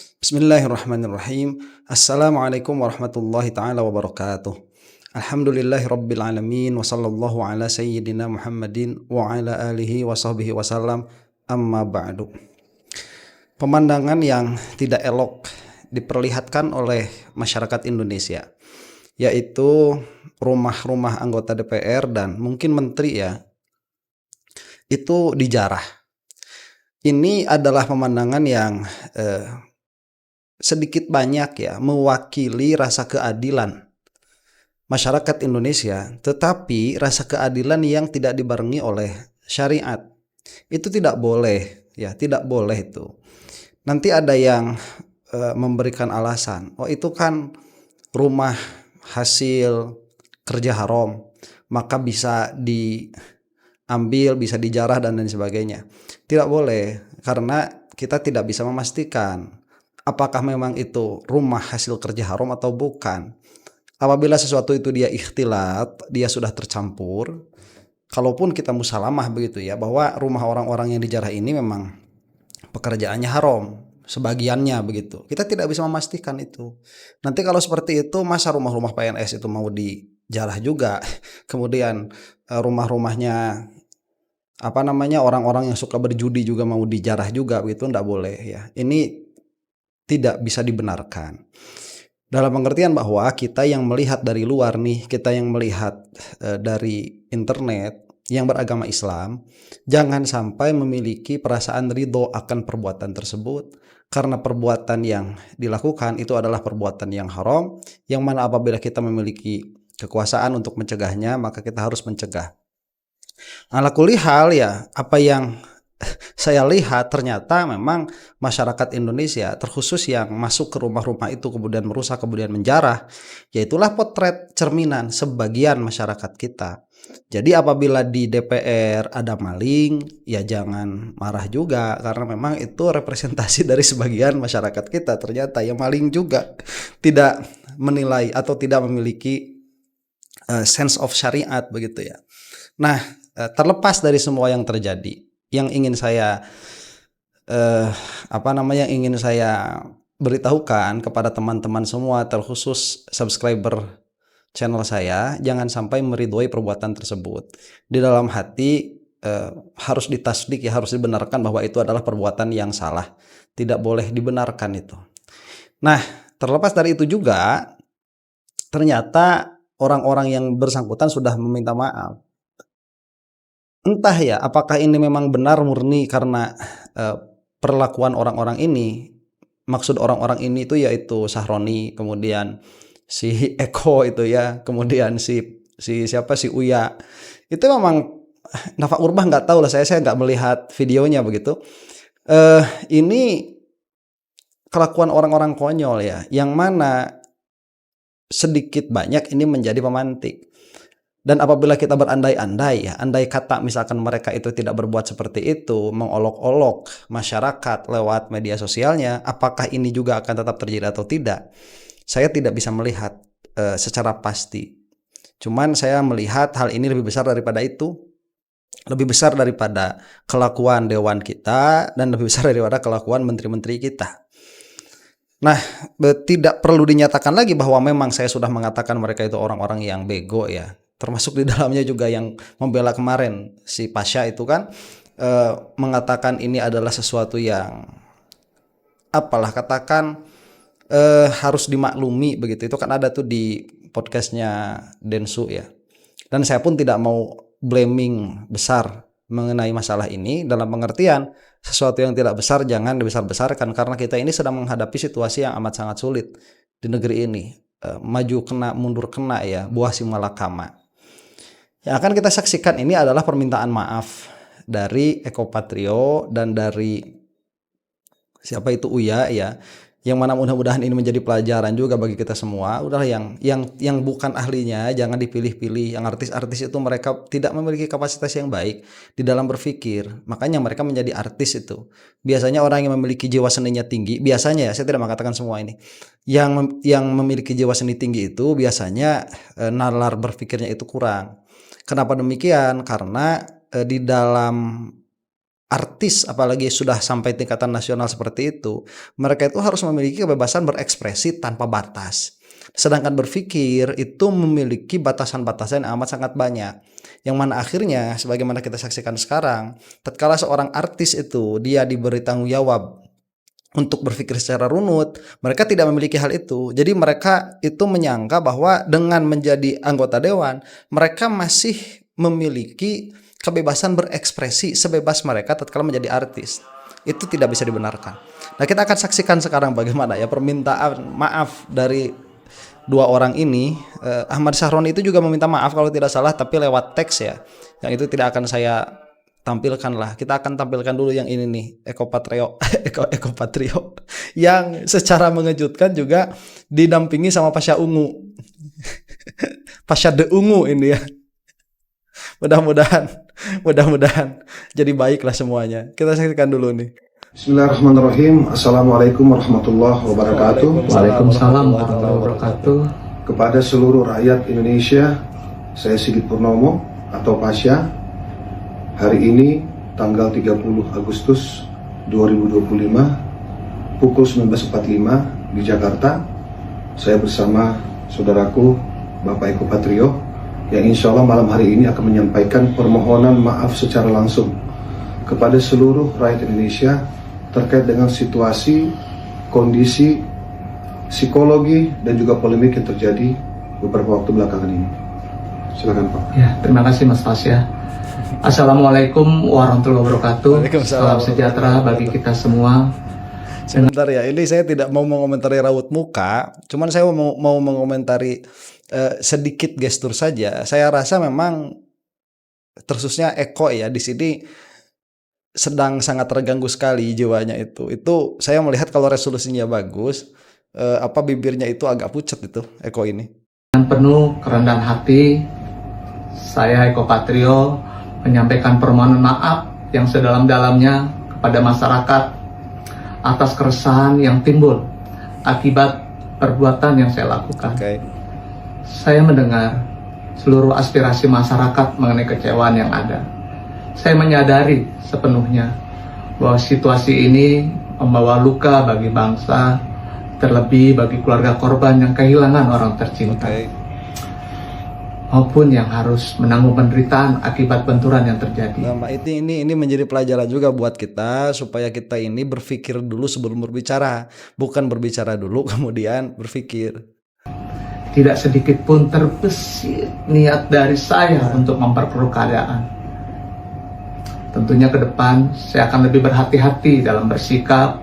Bismillahirrahmanirrahim. Assalamualaikum warahmatullahi taala wabarakatuh. Alhamdulillahi rabbil alamin wa sallallahu ala sayyidina Muhammadin wa ala alihi wa sahbihi wasallam. Amma ba'du. Pemandangan yang tidak elok diperlihatkan oleh masyarakat Indonesia, yaitu rumah-rumah anggota DPR dan mungkin menteri ya, itu dijarah. Ini adalah pemandangan yang sedikit banyak ya mewakili rasa keadilan masyarakat Indonesia, tetapi rasa keadilan yang tidak dibarengi oleh syariat. Itu tidak boleh ya, tidak boleh itu. Nanti ada yang memberikan alasan, oh itu kan rumah hasil kerja haram, maka bisa diambil, bisa dijarah dan lain sebagainya. Tidak boleh, karena kita tidak bisa memastikan apakah memang itu rumah hasil kerja haram atau bukan. Apabila sesuatu itu dia ikhtilat, dia sudah tercampur, kalaupun kita musalamah begitu ya, bahwa rumah orang-orang yang dijarah ini memang pekerjaannya haram, sebagiannya begitu. Kita tidak bisa memastikan itu. Nanti kalau seperti itu, masa rumah-rumah PNS itu mau dijarah juga? Kemudian rumah-rumahnya orang-orang yang suka berjudi juga mau dijarah juga, begitu enggak boleh ya. Ini tidak bisa dibenarkan. Dalam pengertian bahwa kita yang melihat dari luar nih, kita yang melihat dari internet yang beragama Islam, jangan sampai memiliki perasaan ridho akan perbuatan tersebut, karena perbuatan yang dilakukan itu adalah perbuatan yang haram, yang mana apabila kita memiliki kekuasaan untuk mencegahnya, maka kita harus mencegah. Ala kulli hal ya, apa yang saya lihat ternyata memang masyarakat Indonesia, terkhusus yang masuk ke rumah-rumah itu kemudian merusak, kemudian menjarah, yaitulah potret cerminan sebagian masyarakat kita. Jadi apabila di DPR ada maling, ya jangan marah juga, karena memang itu representasi dari sebagian masyarakat kita. Ternyata yang maling juga tidak menilai atau tidak memiliki sense of syariat begitu ya. Nah, terlepas dari semua yang terjadi, yang ingin saya ingin saya beritahukan kepada teman-teman semua, terkhusus subscriber channel saya, jangan sampai meridhoi perbuatan tersebut. Di dalam hati harus ditasdik ya, harus dibenarkan bahwa itu adalah perbuatan yang salah, tidak boleh dibenarkan itu. Nah, terlepas dari itu juga, ternyata orang-orang yang bersangkutan sudah meminta maaf. Entah ya, apakah ini memang benar murni karena perlakuan orang-orang ini. Maksud orang-orang ini itu yaitu Sahroni, kemudian si Eko itu ya, kemudian si siapa, si Uya. Itu memang Nafa Urbah nggak tahu lah, saya nggak melihat videonya begitu. Ini kelakuan orang-orang konyol ya, yang mana sedikit banyak ini menjadi pemantik. Dan apabila kita berandai-andai ya, andai kata misalkan mereka itu tidak berbuat seperti itu, mengolok-olok masyarakat lewat media sosialnya, apakah ini juga akan tetap terjadi atau tidak? Saya tidak bisa melihat secara pasti. Cuman saya melihat hal ini lebih besar daripada itu, lebih besar daripada kelakuan dewan kita, dan lebih besar daripada kelakuan menteri-menteri kita. Nah, tidak perlu dinyatakan lagi bahwa memang saya sudah mengatakan mereka itu orang-orang yang bego ya. Termasuk di dalamnya juga yang membela kemarin si Pasha itu kan mengatakan ini adalah sesuatu yang katakan harus dimaklumi begitu. Itu kan ada tuh di podcastnya Densu ya. Dan saya pun tidak mau blaming besar mengenai masalah ini, dalam pengertian sesuatu yang tidak besar jangan dibesar-besarkan, karena kita ini sedang menghadapi situasi yang amat sangat sulit di negeri ini. Maju kena mundur kena ya, buah si malakama. Yang akan kita saksikan ini adalah permintaan maaf dari Eko Patrio dan dari siapa itu Uya ya, yang mana mudah-mudahan ini menjadi pelajaran juga bagi kita semua. Udahlah yang bukan ahlinya jangan dipilih-pilih. Yang artis-artis itu mereka tidak memiliki kapasitas yang baik di dalam berpikir, makanya mereka menjadi artis itu. Biasanya orang yang memiliki jiwa seninya tinggi, biasanya ya, saya tidak mengatakan semua ini, yang memiliki jiwa seni tinggi itu biasanya nalar berpikirnya itu kurang. Kenapa demikian? Karena di dalam artis apalagi sudah sampai tingkatan nasional seperti itu, mereka itu harus memiliki kebebasan berekspresi tanpa batas. Sedangkan berpikir itu memiliki batasan-batasan yang amat sangat banyak. Yang mana akhirnya sebagaimana kita saksikan sekarang, tatkala seorang artis itu dia diberi tanggung jawab untuk berpikir secara runut, mereka tidak memiliki hal itu. Jadi mereka itu menyangka bahwa dengan menjadi anggota dewan, mereka masih memiliki kebebasan berekspresi sebebas mereka tatkala menjadi artis. Itu tidak bisa dibenarkan. Nah, kita akan saksikan sekarang bagaimana ya permintaan maaf dari dua orang ini. Ahmad Sahroni itu juga meminta maaf kalau tidak salah, tapi lewat teks ya. Yang itu tidak akan saya tampilkan lah. Kita akan tampilkan dulu yang ini nih, Eko Patrio, Eko Patrio, yang secara mengejutkan juga didampingi sama Pasha Ungu, Pasha De Ungu ini ya. Mudah-mudahan jadi baiklah semuanya. Kita saksikan dulu nih. Bismillahirrahmanirrahim. Assalamualaikum warahmatullahi wabarakatuh. Waalaikumsalam warahmatullahi wabarakatuh. Kepada seluruh rakyat Indonesia, saya Sigit Purnomo atau Pasha. Hari ini tanggal 30 Agustus 2025 pukul 19.45 di Jakarta, saya bersama saudaraku Bapak Eko Patrio yang insya Allah malam hari ini akan menyampaikan permohonan maaf secara langsung kepada seluruh rakyat Indonesia terkait dengan situasi, kondisi, psikologi, dan juga polemik yang terjadi beberapa waktu belakangan ini. Silakan Pak. Ya, terima kasih Mas Pasha. Assalamualaikum warahmatullahi wabarakatuh. Salam sejahtera bagi kita semua. Sebentar ya, ini saya tidak mau mengomentari raut muka, cuman saya mau mengomentari sedikit gestur saja. Saya rasa memang terkhususnya Eko ya di sini sedang sangat terganggu sekali jiwanya itu. Itu saya melihat kalau resolusinya bagus, bibirnya itu agak pucat itu Eko ini. Dengan penuh kerendahan hati, saya Eko Patrio menyampaikan permohonan maaf yang sedalam-dalamnya kepada masyarakat atas keresahan yang timbul akibat perbuatan yang saya lakukan. Saya mendengar seluruh aspirasi masyarakat mengenai kecewaan yang ada. Saya menyadari sepenuhnya bahwa situasi ini membawa luka bagi bangsa, terlebih bagi keluarga korban yang kehilangan orang tercinta, maupun yang harus menanggung penderitaan akibat benturan yang terjadi. Nah, ini menjadi pelajaran juga buat kita supaya kita ini berpikir dulu sebelum berbicara, bukan berbicara dulu kemudian berpikir. Tidak sedikit pun terbesit niat dari saya untuk memperkeruh keadaan. Tentunya ke depan saya akan lebih berhati-hati dalam bersikap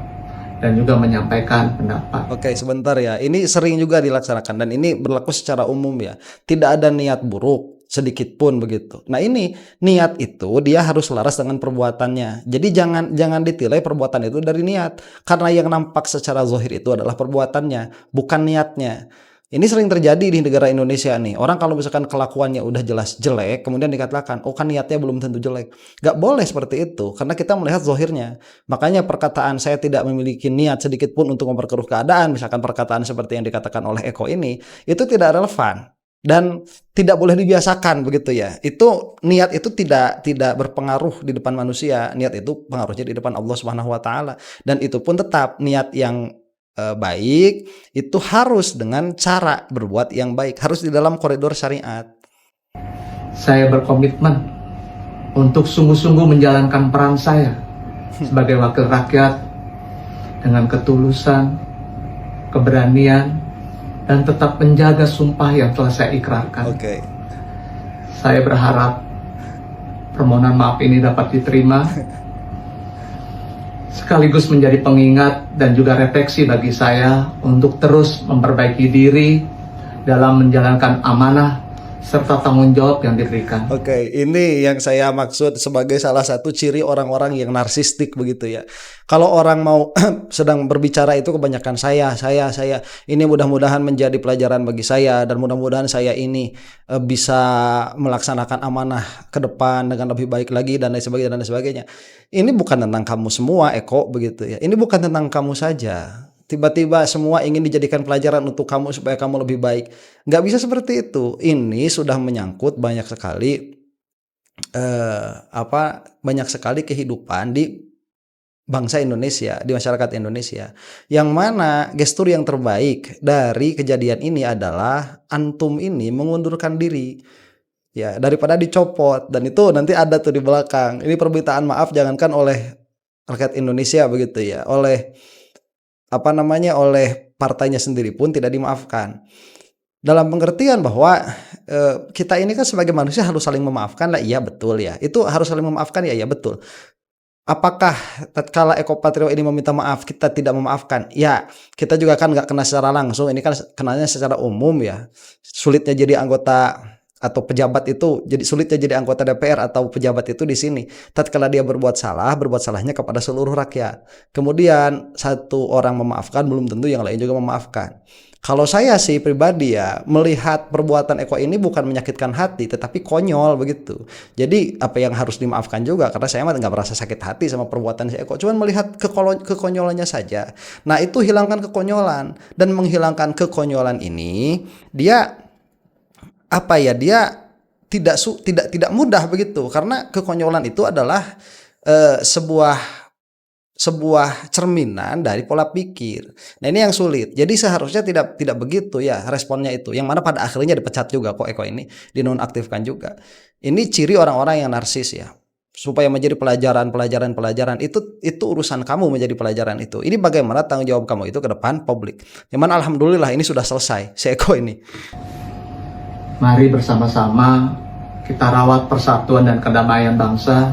dan juga menyampaikan pendapat. Oke, sebentar ya. Ini sering juga dilaksanakan dan ini berlaku secara umum ya. Tidak ada niat buruk sedikit pun begitu. Nah, ini niat itu dia harus selaras dengan perbuatannya. Jadi jangan ditilai perbuatan itu dari niat, karena yang nampak secara zahir itu adalah perbuatannya, bukan niatnya. Ini sering terjadi di negara Indonesia nih. Orang kalau misalkan kelakuannya udah jelas jelek, kemudian dikatakan, oh kan niatnya belum tentu jelek. Gak boleh seperti itu, karena kita melihat zahirnya. Makanya perkataan saya tidak memiliki niat sedikit pun untuk memperkeruh keadaan, misalkan perkataan seperti yang dikatakan oleh Eko ini, itu tidak relevan. Dan tidak boleh dibiasakan begitu ya. Itu niat itu tidak berpengaruh di depan manusia. Niat itu pengaruhnya di depan Allah Subhanahu wa taala. Dan itu pun tetap niat yang baik itu harus dengan cara berbuat yang baik, harus di dalam koridor syariat. Saya berkomitmen untuk sungguh-sungguh menjalankan peran saya sebagai wakil rakyat dengan ketulusan, keberanian, dan tetap menjaga sumpah yang telah saya ikrarkan. Saya berharap permohonan maaf ini dapat diterima sekaligus menjadi pengingat dan juga refleksi bagi saya untuk terus memperbaiki diri dalam menjalankan amanah serta tanggung jawab yang diberikan. Ini yang saya maksud sebagai salah satu ciri orang-orang yang narsistik begitu ya. Kalau orang mau sedang berbicara itu kebanyakan saya. Ini mudah-mudahan menjadi pelajaran bagi saya dan mudah-mudahan saya ini bisa melaksanakan amanah ke depan dengan lebih baik lagi dan lain sebagainya. Ini bukan tentang kamu semua, Eko, begitu ya. Ini bukan tentang kamu saja. Tiba-tiba semua ingin dijadikan pelajaran untuk kamu supaya kamu lebih baik. Nggak bisa seperti itu. Ini sudah menyangkut banyak sekali banyak sekali kehidupan di bangsa Indonesia, di masyarakat Indonesia. Yang mana gestur yang terbaik dari kejadian ini adalah antum ini mengundurkan diri. Ya, daripada dicopot, dan itu nanti ada tuh di belakang. Ini permintaan maaf jangankan oleh rakyat Indonesia begitu ya, oleh oleh partainya sendiri pun tidak dimaafkan. Dalam pengertian bahwa kita ini kan sebagai manusia harus saling memaafkan lah, iya betul ya. Itu harus saling memaafkan ya, iya betul. Apakah tatkala Eko Patrio ini meminta maaf kita tidak memaafkan? Ya, kita juga kan nggak kena secara langsung, ini kan kenanya secara umum ya. Sulitnya jadi anggota atau pejabat itu, jadi sulitnya jadi anggota DPR atau pejabat itu di sini. Tatkala dia berbuat salahnya kepada seluruh rakyat. Kemudian satu orang memaafkan belum tentu yang lain juga memaafkan. Kalau saya sih pribadi ya melihat perbuatan Eko ini bukan menyakitkan hati tetapi konyol begitu. Jadi apa yang harus dimaafkan juga, karena saya nggak merasa sakit hati sama perbuatan si Eko, cuman melihat kekonyolannya saja. Nah itu hilangkan kekonyolan, dan menghilangkan kekonyolan ini dia dia tidak mudah begitu, karena kekonyolan itu adalah sebuah cerminan dari pola pikir. Nah ini yang sulit. Jadi seharusnya tidak begitu ya responnya itu. Yang mana pada akhirnya dipecat juga kok Eko ini, dinonaktifkan juga. Ini ciri orang-orang yang narsis ya. Supaya menjadi pelajaran itu urusan kamu menjadi pelajaran itu. Ini bagaimana tanggung jawab kamu itu ke depan publik. Yang mana alhamdulillah ini sudah selesai si Eko ini. Mari bersama-sama kita rawat persatuan dan kedamaian bangsa.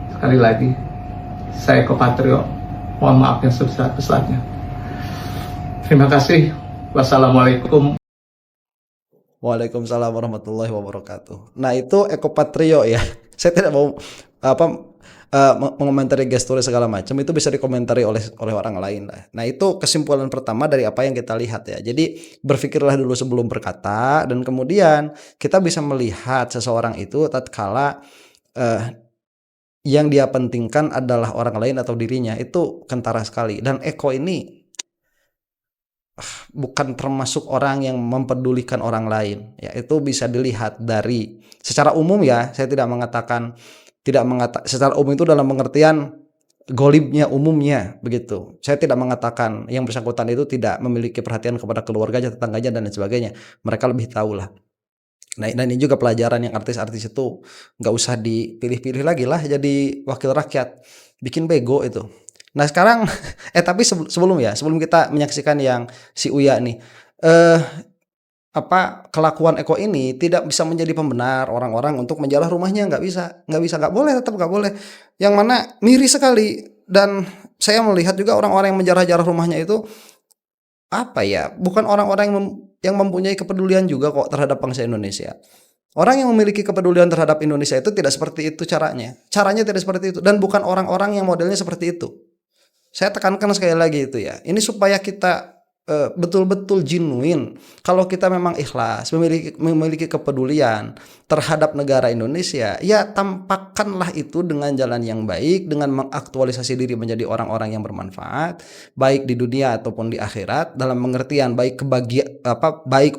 Sekali lagi, saya Eko Patrio, mohon maaf yang sebesar-besarnya. Terima kasih. Wassalamualaikum. Waalaikumsalam warahmatullahi wabarakatuh. Nah itu Eko Patrio ya. Saya tidak mau mengomentari gestur segala macam, itu bisa dikomentari oleh orang lain lah. Nah itu kesimpulan pertama dari apa yang kita lihat ya. Jadi berpikirlah dulu sebelum berkata, dan kemudian kita bisa melihat seseorang itu tatkala yang dia pentingkan adalah orang lain atau dirinya, itu kentara sekali. Dan Eko ini bukan termasuk orang yang mempedulikan orang lain ya. Itu bisa dilihat dari secara umum ya. Saya tidak mengatakan secara umum itu dalam pengertian golibnya, umumnya begitu. Saya tidak mengatakan yang bersangkutan itu tidak memiliki perhatian kepada keluarganya, tetangganya dan lain sebagainya. Mereka lebih tahu lah. Nah ini juga pelajaran yang artis-artis itu nggak usah dipilih-pilih lagi lah jadi wakil rakyat, bikin bego itu. Nah sekarang tapi sebelum kita menyaksikan yang si Uya nih, kelakuan Eko ini tidak bisa menjadi pembenar orang-orang untuk menjarah rumahnya, nggak boleh, tetap nggak boleh. Yang mana miris sekali, dan saya melihat juga orang-orang yang menjarah-jarah rumahnya itu bukan orang-orang yang mempunyai kepedulian juga kok terhadap bangsa Indonesia. Orang yang memiliki kepedulian terhadap Indonesia itu tidak seperti itu caranya tidak seperti itu, dan bukan orang-orang yang modelnya seperti itu. Saya tekankan sekali lagi itu ya, ini supaya kita betul-betul genuine. Kalau kita memang ikhlas memiliki kepedulian terhadap negara Indonesia, ya tampakkanlah itu dengan jalan yang baik, dengan mengaktualisasi diri menjadi orang-orang yang bermanfaat baik di dunia ataupun di akhirat, dalam pengertian baik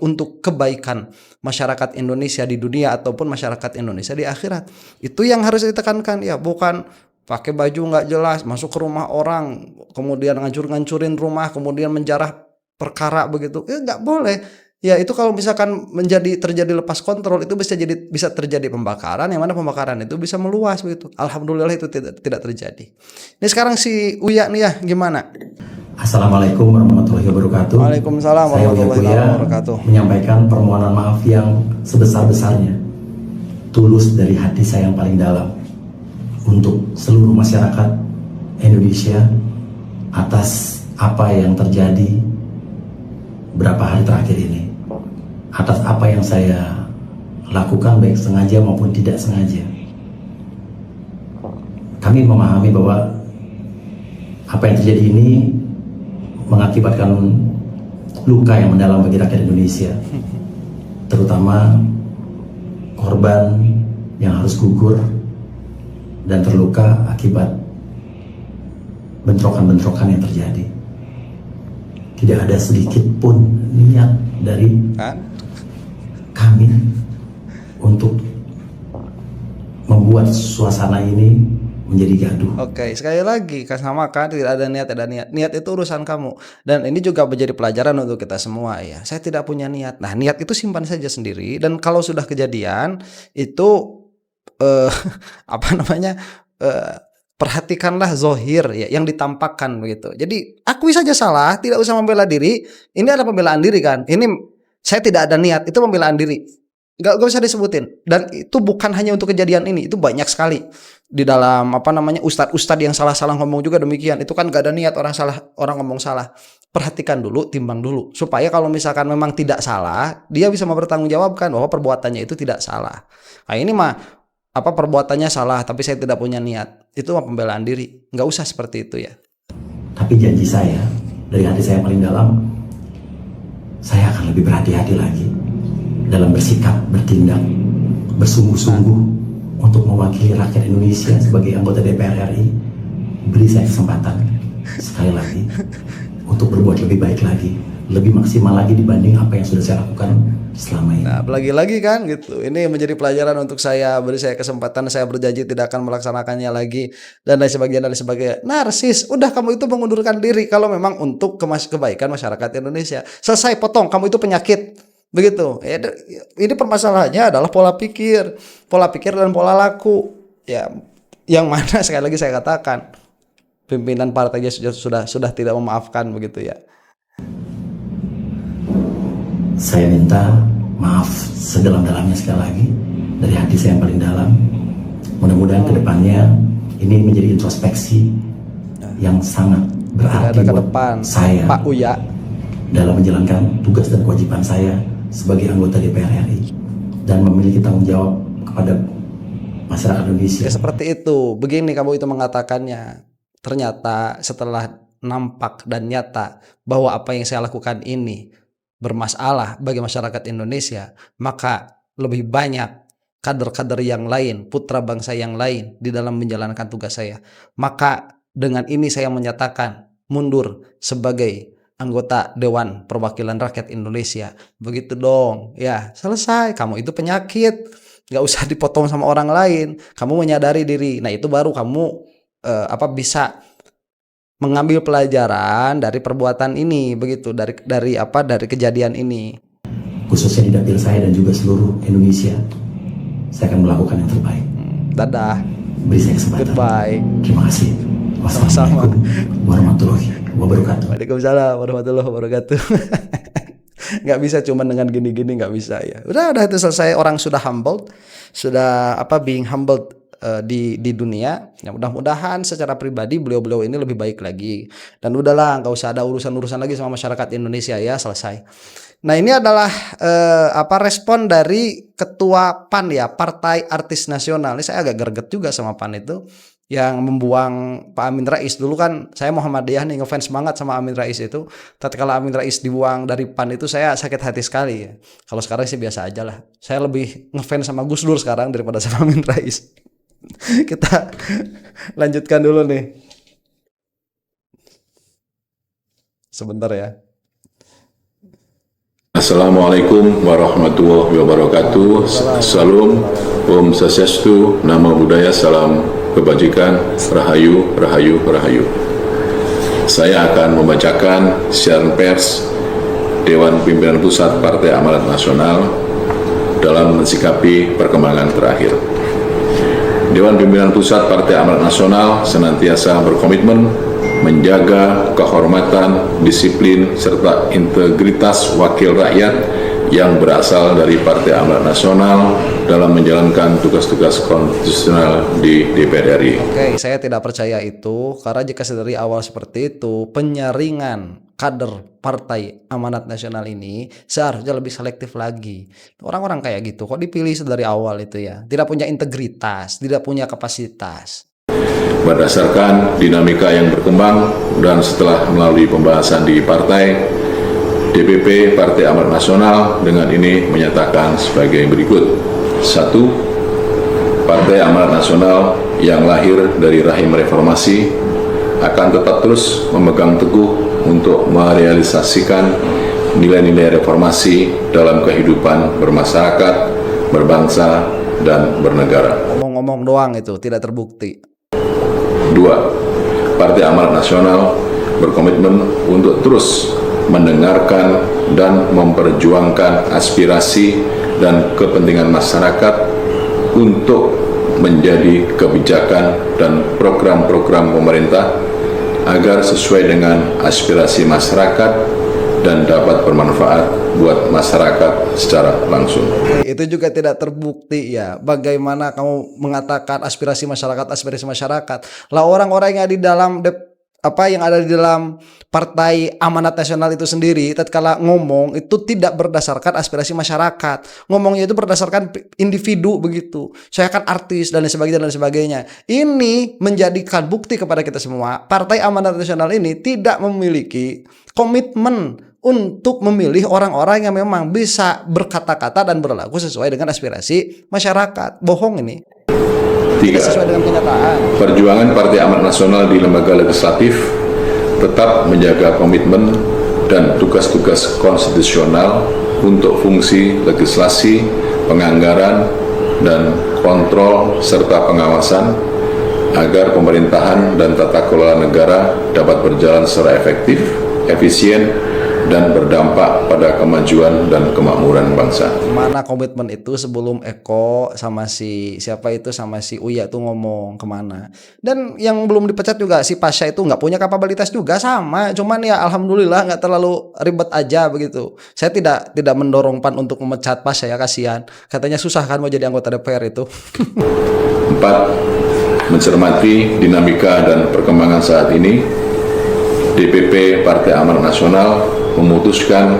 untuk kebaikan masyarakat Indonesia di dunia ataupun masyarakat Indonesia di akhirat. Itu yang harus ditekankan ya, bukan pakai baju nggak jelas masuk ke rumah orang kemudian ngancurin rumah kemudian menjarah perkara begitu, nggak boleh ya. Itu kalau misalkan terjadi lepas kontrol, itu bisa terjadi pembakaran, yang mana pembakaran itu bisa meluas begitu. Alhamdulillah itu tidak terjadi. Ini sekarang si Uya nih ya, gimana? Assalamualaikum warahmatullahi wabarakatuh. Waalaikumsalam warahmatullahi wabarakatuh. Menyampaikan permohonan maaf yang sebesar-besarnya, tulus dari hati saya yang paling dalam, untuk seluruh masyarakat Indonesia atas apa yang terjadi berapa hari terakhir ini, atas apa yang saya lakukan baik sengaja maupun tidak sengaja. Kami memahami bahwa apa yang terjadi ini mengakibatkan luka yang mendalam bagi rakyat Indonesia, terutama korban yang harus gugur dan terluka akibat bentrokan-bentrokan yang terjadi. Tidak ada sedikit pun niat dari kami untuk membuat suasana ini menjadi gaduh. Oke, sekali lagi sama kan, tidak ada niat, ada niat. Niat itu urusan kamu. Dan ini juga menjadi pelajaran untuk kita semua ya. Saya tidak punya niat. Nah, niat itu simpan saja sendiri, dan kalau sudah kejadian itu apa namanya? Perhatikanlah zohir ya, yang ditampakkan begitu. Jadi akui saja salah, tidak usah membela diri. Ini adalah pembelaan diri kan. Ini saya tidak ada niat, itu pembelaan diri. Gak usah disebutin. Dan itu bukan hanya untuk kejadian ini, itu banyak sekali di dalam apa namanya ustadz-ustadz yang salah-salah ngomong juga demikian. Itu kan gak ada niat, orang ngomong salah. Perhatikan dulu, timbang dulu, supaya kalau misalkan memang tidak salah, dia bisa mempertanggungjawabkan bahwa perbuatannya itu tidak salah. Nah ini mah apa, perbuatannya salah tapi saya tidak punya niat, itu mah pembelaan diri. Nggak usah seperti itu ya. Tapi janji saya, dari hati saya paling dalam, saya akan lebih berhati-hati lagi dalam bersikap, bertindak, bersungguh-sungguh untuk mewakili rakyat Indonesia sebagai anggota DPR RI. Beri saya kesempatan sekali lagi untuk berbuat lebih baik lagi, lebih maksimal lagi dibanding apa yang sudah saya lakukan selama ini. Nah, lagi-lagi kan gitu. Ini menjadi pelajaran untuk saya, beri saya kesempatan, saya berjanji tidak akan melaksanakannya lagi dan lain sebagainya. Narsis, udah kamu itu mengundurkan diri kalau memang untuk kebaikan masyarakat Indonesia. Selesai, potong, kamu itu penyakit. Begitu. Ya, ini permasalahannya adalah pola pikir dan pola laku. Ya, yang mana sekali lagi saya katakan pimpinan partainya sudah tidak memaafkan begitu ya. Saya minta maaf sedalam-dalamnya sekali lagi dari hati saya yang paling dalam. Mudah-mudahan kedepannya ini menjadi introspeksi yang sangat berarti buat saya Pak Uya dalam menjalankan tugas dan kewajiban saya sebagai anggota DPR RI dan memiliki tanggung jawab kepada masyarakat Indonesia. Ya seperti itu. Begini kamu itu mengatakannya. Ternyata setelah nampak dan nyata bahwa apa yang saya lakukan ini bermasalah bagi masyarakat Indonesia, maka lebih banyak kader-kader yang lain, putra bangsa yang lain di dalam menjalankan tugas saya. Maka dengan ini saya menyatakan mundur sebagai anggota Dewan Perwakilan Rakyat Indonesia. Begitu dong. Ya, selesai. Kamu itu penyakit. Gak usah dipotong sama orang lain. Kamu menyadari diri. Nah, itu baru kamu bisa mengambil pelajaran dari perbuatan ini, begitu, dari kejadian ini. Khususnya di dapil saya dan juga seluruh Indonesia, saya akan melakukan yang terbaik. Dadah. Beri saya kesempatan. Goodbye. Terima kasih. Wassalamualaikum warahmatullahi wabarakatuh. Waalaikumsalam warahmatullahi wabarakatuh. Nggak bisa cuma dengan gini-gini, nggak bisa ya. Udah itu selesai. Orang sudah humbled, sudah being humbled di dunia. Ya, mudah-mudahan secara pribadi beliau ini lebih baik lagi. Dan udahlah, nggak usah ada urusan-urusan lagi sama masyarakat Indonesia ya, selesai. Nah, ini adalah respon dari ketua PAN ya, Partai Artis Nasional. Ini saya agak greget juga sama PAN itu yang membuang Pak Amin Rais. Dulu kan saya Muhammadiyah nih, ngefans banget sama Amin Rais itu. Tatkala Amin Rais dibuang dari PAN itu saya sakit hati sekali ya. Kalau sekarang sih biasa aja lah. Saya lebih ngefans sama Gus Dur sekarang daripada sama Amin Rais. Kita lanjutkan dulu nih. Sebentar ya. Assalamualaikum warahmatullahi wabarakatuh. Salam, Om Swastiastu, Namo Buddhaya, salam kebajikan, Rahayu, Rahayu, Rahayu. Saya akan membacakan siaran pers Dewan Pimpinan Pusat Partai Amanat Nasional dalam mensikapi perkembangan terakhir. Dewan Pimpinan Pusat Partai Amanat Nasional senantiasa berkomitmen menjaga kehormatan, disiplin, serta integritas wakil rakyat yang berasal dari Partai Amanat Nasional dalam menjalankan tugas-tugas konstitusional di DPR RI. Oke, saya tidak percaya itu, karena jika dari awal seperti itu, penyaringan kader Partai Amanat Nasional ini seharusnya lebih selektif lagi. Orang-orang kayak gitu kok dipilih dari awal itu ya, tidak punya integritas, tidak punya kapasitas. Berdasarkan dinamika yang berkembang dan setelah melalui pembahasan di partai, DPP Partai Amanat Nasional dengan ini menyatakan sebagai berikut. 1. Partai Amanat Nasional yang lahir dari rahim reformasi akan tetap terus memegang teguh untuk merealisasikan nilai-nilai reformasi dalam kehidupan bermasyarakat, berbangsa, dan bernegara. ngomong-ngomong doang, itu tidak terbukti. 2. Partai Amanat Nasional berkomitmen untuk terus mendengarkan dan memperjuangkan aspirasi dan kepentingan masyarakat untuk menjadi kebijakan dan program-program pemerintah agar sesuai dengan aspirasi masyarakat dan dapat bermanfaat buat masyarakat secara langsung. Itu juga tidak terbukti ya. Bagaimana kamu mengatakan aspirasi masyarakat? Lah orang-orang yang ada di dalam yang ada di dalam Partai Amanat Nasional itu sendiri tatkala ngomong itu tidak berdasarkan aspirasi masyarakat. Ngomongnya itu berdasarkan individu begitu. Saya kan artis dan sebagainya. Ini menjadikan bukti kepada kita semua. Partai Amanat Nasional ini tidak memiliki komitmen untuk memilih orang-orang yang memang bisa berkata-kata dan berlaku sesuai dengan aspirasi masyarakat. Bohong ini. 3. Sesuai dengan kenyataan. Perjuangan Partai Amanat Nasional di lembaga legislatif tetap menjaga komitmen dan tugas-tugas konstitusional untuk fungsi legislasi, penganggaran, dan kontrol serta pengawasan agar pemerintahan dan tata kelola negara dapat berjalan secara efektif, efisien, dan berdampak pada kemajuan dan kemakmuran bangsa. Mana komitmen itu sebelum Eko sama si Uya tuh ngomong kemana? Dan yang belum dipecat juga si Pasha itu nggak punya kapabilitas juga sama. Cuman ya alhamdulillah nggak terlalu ribet aja begitu. Saya tidak mendorong PAN untuk memecat Pasha ya, kasihan. Katanya susah kan mau jadi anggota DPR itu. 4. Mencermati dinamika dan perkembangan saat ini, DPP Partai Amanat Nasional memutuskan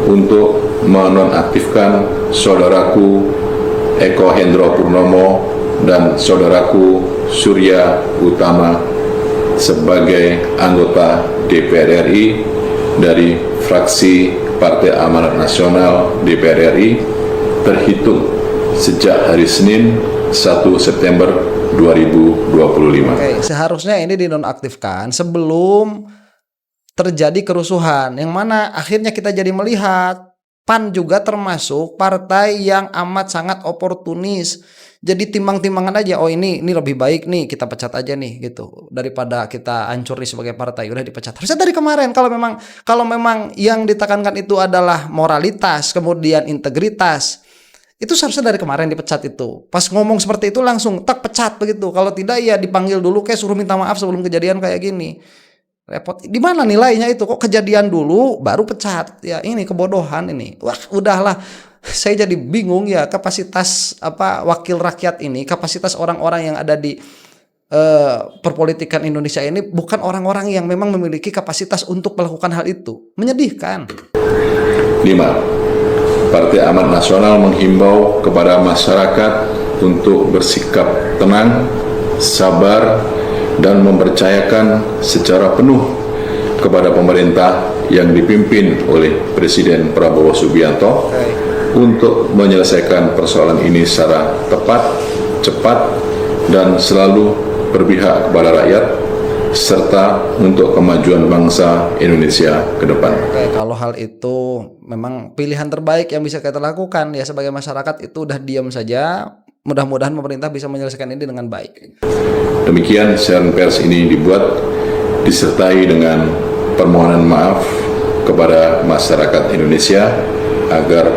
untuk menonaktifkan saudaraku Eko Hendro Purnomo dan saudaraku Surya Utama sebagai anggota DPR RI dari fraksi Partai Amanat Nasional DPR RI terhitung sejak hari Senin 1 September 2025. Oke, seharusnya ini dinonaktifkan sebelum terjadi kerusuhan, yang mana akhirnya kita jadi melihat PAN juga termasuk partai yang amat sangat oportunis. Jadi timbang-timbangan aja, oh ini lebih baik nih kita pecat aja nih gitu, daripada kita hancur nih sebagai partai, udah dipecat. Harusnya dari kemarin kalau memang yang ditekankan itu adalah moralitas, kemudian integritas. Itu seharusnya dari kemarin dipecat itu. Pas ngomong seperti itu langsung tak pecat begitu. Kalau tidak ya dipanggil dulu kayak suruh minta maaf sebelum kejadian kayak gini. Repot. Di mana nilainya itu? Kok kejadian dulu baru pecat? Ya ini kebodohan ini. Wah, udahlah. Saya jadi bingung ya, kapasitas wakil rakyat ini, kapasitas orang-orang yang ada di perpolitikan Indonesia ini bukan orang-orang yang memang memiliki kapasitas untuk melakukan hal itu. Menyedihkan. 5. Partai Amanat Nasional menghimbau kepada masyarakat untuk bersikap tenang, sabar, dan mempercayakan secara penuh kepada pemerintah yang dipimpin oleh Presiden Prabowo Subianto untuk menyelesaikan persoalan ini secara tepat, cepat, dan selalu berpihak kepada rakyat serta untuk kemajuan bangsa Indonesia ke depan. Oke, kalau hal itu memang pilihan terbaik yang bisa kita lakukan ya sebagai masyarakat, itu udah diam saja. Mudah-mudahan pemerintah bisa menyelesaikan ini dengan baik. Demikian siaran pers ini dibuat disertai dengan permohonan maaf kepada masyarakat Indonesia agar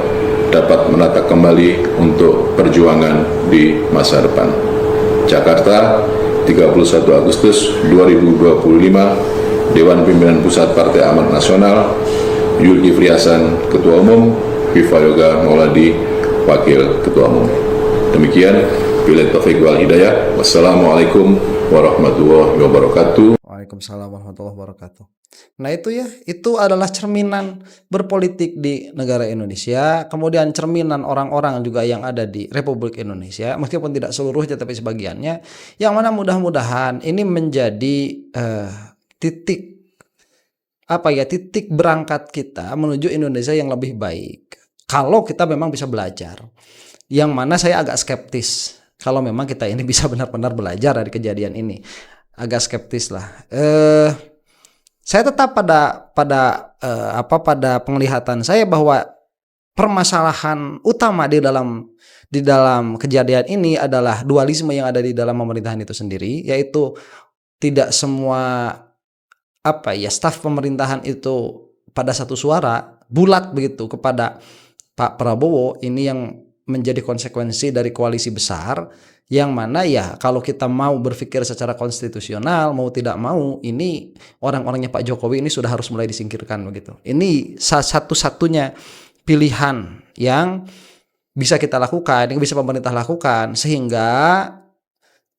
dapat menata kembali untuk perjuangan di masa depan. Jakarta, 31 Agustus 2025, Dewan Pimpinan Pusat Partai Amanat Nasional, Zulkifli Hasan, Ketua Umum, Viva Yoga Mauladi, Wakil Ketua Umum. Demikian, billahi taufiq wal hidayah. Wassalamualaikum warahmatullahi wabarakatuh. Waalaikumsalam warahmatullahi wabarakatuh. Nah itu ya, itu adalah cerminan berpolitik di negara Indonesia, kemudian cerminan orang-orang juga yang ada di Republik Indonesia, meskipun tidak seluruhnya tapi sebagiannya, yang mana mudah-mudahan ini menjadi titik berangkat kita menuju Indonesia yang lebih baik. Kalau kita memang bisa belajar. Yang mana saya agak skeptis kalau memang kita ini bisa benar-benar belajar dari kejadian ini. Agak skeptis lah. Saya tetap pada penglihatan saya bahwa permasalahan utama di di dalam kejadian ini adalah dualisme yang ada di dalam pemerintahan itu sendiri, yaitu tidak semua staf pemerintahan itu pada satu suara bulat begitu kepada Pak Prabowo. Ini yang menjadi konsekuensi dari koalisi besar, yang mana ya kalau kita mau berpikir secara konstitusional, mau tidak mau, ini orang-orangnya Pak Jokowi ini sudah harus mulai disingkirkan begitu. Ini satu-satunya pilihan yang bisa kita lakukan, yang bisa pemerintah lakukan, sehingga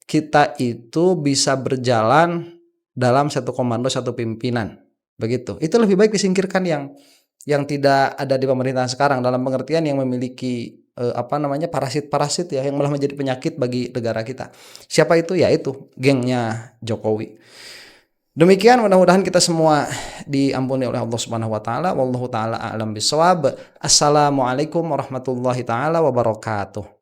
kita itu bisa berjalan dalam satu komando, satu pimpinan begitu. Itu lebih baik disingkirkan yang tidak ada di pemerintahan sekarang, dalam pengertian yang memiliki parasit-parasit ya, yang malah menjadi penyakit bagi negara kita. Siapa itu? Ya itu gengnya Jokowi. Demikian, mudah-mudahan kita semua diampuni oleh Allah Subhanahu wa taala. Wallahu taala a'lam bishawab. Assalamualaikum warahmatullahi taala wabarakatuh.